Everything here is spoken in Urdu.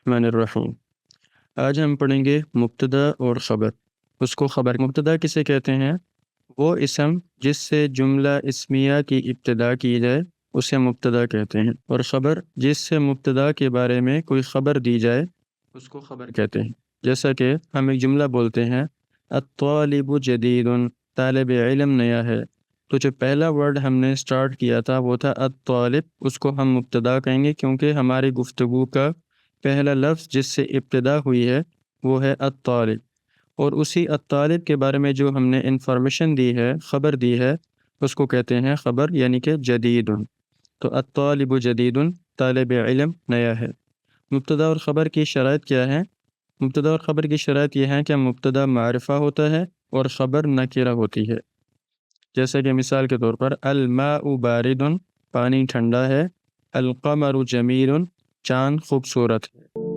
الرحمن الرحیم۔ آج ہم پڑھیں گے مبتدا اور خبر۔ اس کو خبر مبتدا کسے کہتے ہیں؟ وہ اسم جس سے جملہ اسمیہ کی ابتدا کی جائے اسے مبتدا کہتے ہیں، اور خبر جس سے مبتدا کے بارے میں کوئی خبر دی جائے اس کو خبر کہتے ہیں۔ جیسا کہ ہم ایک جملہ بولتے ہیں الطالب جدید، طالب علم نیا ہے، تو جو پہلا ورڈ ہم نے سٹارٹ کیا تھا وہ تھا الطالب، اس کو ہم مبتدا کہیں گے کیونکہ ہماری گفتگو کا پہلا لفظ جس سے ابتدا ہوئی ہے وہ ہے الطالب، اور اسی الطالب کے بارے میں جو ہم نے انفارمیشن دی ہے، خبر دی ہے، اس کو کہتے ہیں خبر، یعنی کہ جدید۔ تو الطالب جدید، طالب علم نیا ہے۔ مبتدا اور خبر کی شرائط کیا ہے؟ مبتدا اور خبر کی شرائط یہ ہے کہ مبتدا معرفہ ہوتا ہے اور خبر نکرہ ہوتی ہے۔ جیسے کہ مثال کے طور پر الماء بارد، پانی ٹھنڈا ہے، القمر جمیل، چاند خوبصورت ہے۔